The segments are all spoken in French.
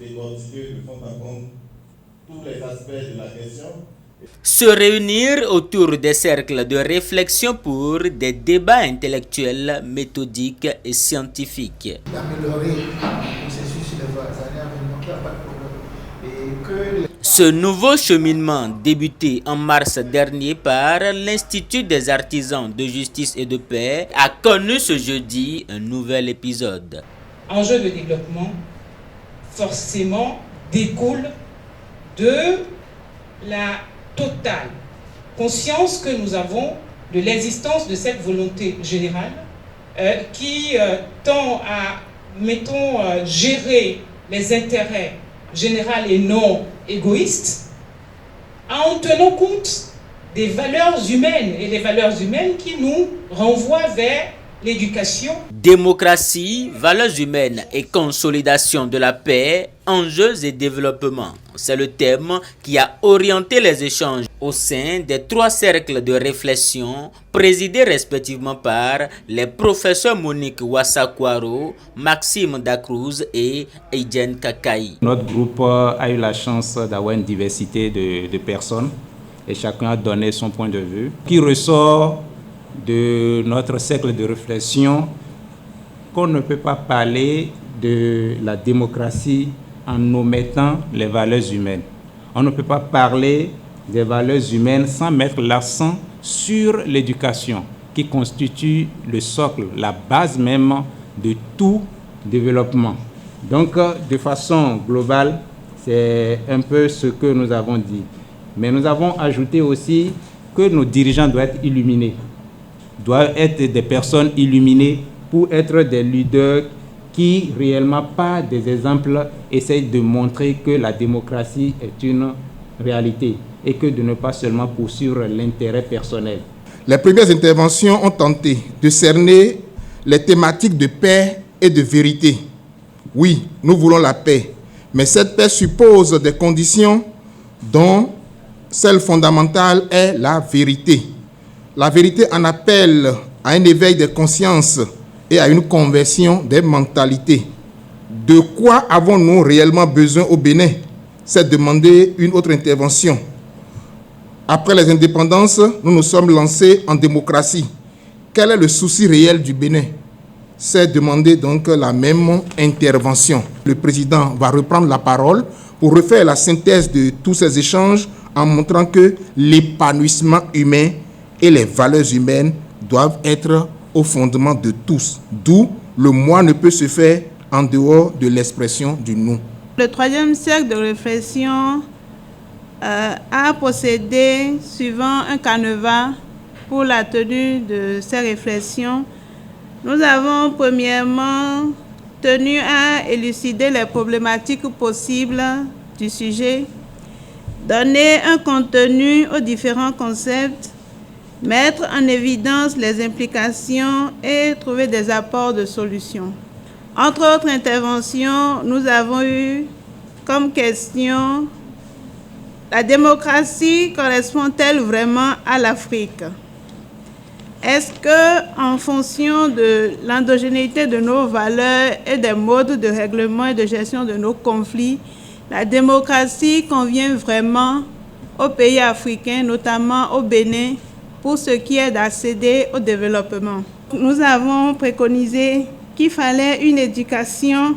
décortiquer de fond en comble tous les aspects de la question. Se réunir autour des cercles de réflexion pour des débats intellectuels, méthodiques et scientifiques. D'améliorer le processus sur les années à venir, donc il n'y a pas de problème. Ce nouveau cheminement débuté en mars dernier par l'Institut des artisans de justice et de paix a connu ce jeudi un nouvel épisode. Enjeu de développement, forcément, découle de la totale conscience que nous avons de l'existence de cette volonté générale qui tend à, gérer les intérêts généraux et non égoïstes en tenant compte des valeurs humaines et les valeurs humaines qui nous renvoient vers l'éducation. Démocratie, valeurs humaines et consolidation de la paix, enjeux et développement. C'est le thème qui a orienté les échanges au sein des 3 cercles de réflexion présidés respectivement par les professeurs Monique Wassakwaro, Maxime Dacruz et Eiden Kakai. Notre groupe a eu la chance d'avoir une diversité de personnes et chacun a donné son point de vue qui ressort de notre cercle de réflexion qu'on ne peut pas parler de la démocratie en omettant les valeurs humaines. On ne peut pas parler des valeurs humaines sans mettre l'accent sur l'éducation qui constitue le socle, la base même de tout développement. Donc, de façon globale, c'est un peu ce que nous avons dit. Mais nous avons ajouté aussi que nos dirigeants doivent être illuminés, doivent être des personnes illuminées pour être des leaders qui, réellement, par des exemples, essayent de montrer que la démocratie est une réalité et que de ne pas seulement poursuivre l'intérêt personnel. Les premières interventions ont tenté de cerner les thématiques de paix et de vérité. Oui, nous voulons la paix, mais cette paix suppose des conditions dont celle fondamentale est la vérité. La vérité en appelle à un éveil des consciences et à une conversion des mentalités. De quoi avons-nous réellement besoin au Bénin? C'est demander une autre intervention. Après les indépendances, nous nous sommes lancés en démocratie. Quel est le souci réel du Bénin? C'est demander donc la même intervention. Le président va reprendre la parole pour refaire la synthèse de tous ces échanges en montrant que l'épanouissement humain et les valeurs humaines doivent être au fondement de tous. D'où le moi ne peut se faire en dehors de l'expression du nous. Le 3e cercle de réflexion a procédé suivant un canevas pour la tenue de ces réflexions. Nous avons premièrement tenu à élucider les problématiques possibles du sujet, donner un contenu aux différents concepts, mettre en évidence les implications et trouver des apports de solutions. Entre autres interventions, nous avons eu comme question: la démocratie correspond-elle vraiment à l'Afrique? Est-ce que, en fonction de l'endogénéité de nos valeurs et des modes de règlement et de gestion de nos conflits, la démocratie convient vraiment aux pays africains, notamment au Bénin, pour ce qui est d'accéder au développement? Nous avons préconisé qu'il fallait une éducation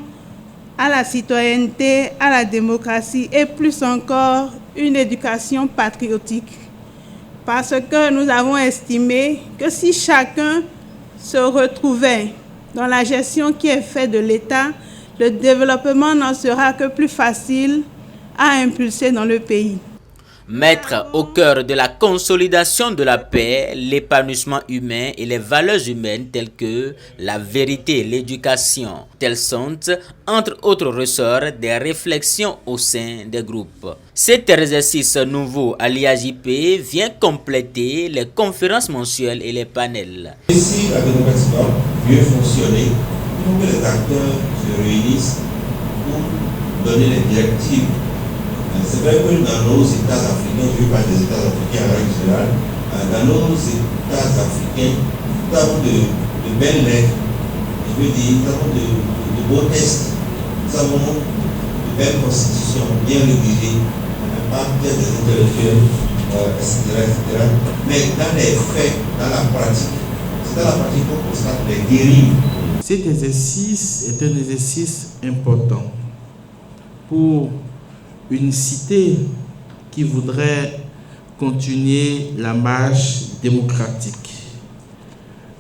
à la citoyenneté, à la démocratie et plus encore une éducation patriotique. Parce que nous avons estimé que si chacun se retrouvait dans la gestion qui est faite de l'État, le développement n'en sera que plus facile à impulser dans le pays. Mettre au cœur de la consolidation de la paix, l'épanouissement humain et les valeurs humaines telles que la vérité et l'éducation. Tels sont, entre autres ressorts, des réflexions au sein des groupes. Cet exercice nouveau à l'IAJP vient compléter les conférences mensuelles et les panels. Si la démocratie doit mieux fonctionner, il faut que les acteurs se réunissent pour donner les directives. C'est vrai que dans nos États africains, je ne veux pas des États africains en règle générale, dans nos États africains, nous avons de belles lettres, je veux dire, nous avons de beaux textes, nous avons de belle constitution bien rédigée, par des intellectuels, etc. Mais dans les faits, dans la pratique, c'est dans la pratique qu'on constate les dérives. Cet exercice est un exercice important pour une cité qui voudrait continuer la marche démocratique.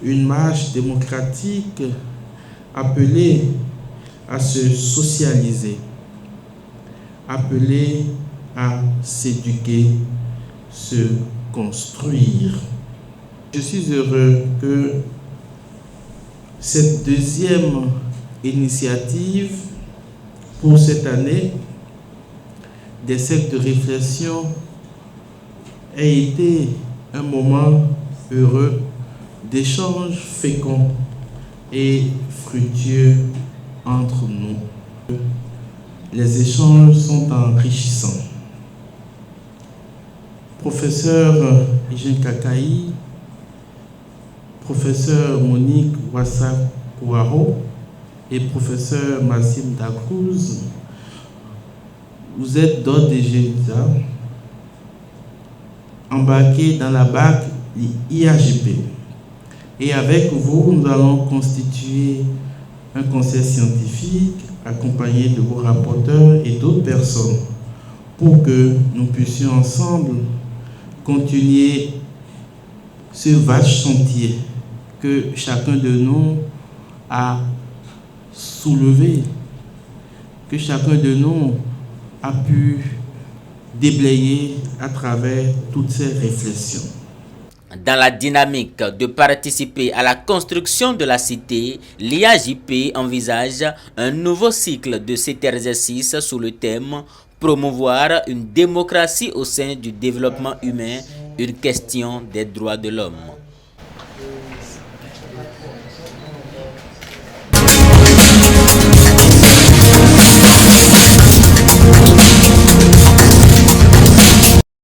Une marche démocratique appelée à se socialiser, appelée à s'éduquer, se construire. Je suis heureux que cette deuxième initiative pour cette année des cercles de réflexion ait été un moment heureux d'échanges féconds et fructueux entre nous. Les échanges sont enrichissants. Professeur Eugène Kakaï, professeur Monique Wassa-Kouaro et professeur Massim Dakouz, vous êtes d'ores et déjà embarqués dans la barque IAGP. Et avec vous, nous allons constituer un conseil scientifique accompagné de vos rapporteurs et d'autres personnes pour que nous puissions ensemble continuer ce vaste chantier que chacun de nous a soulevé, que chacun de nous a pu déblayer à travers toutes ces réflexions. Dans la dynamique de participer à la construction de la cité, l'IAJP envisage un nouveau cycle de cet exercice sous le thème « Promouvoir une démocratie au sein du développement humain, une question des droits de l'homme ».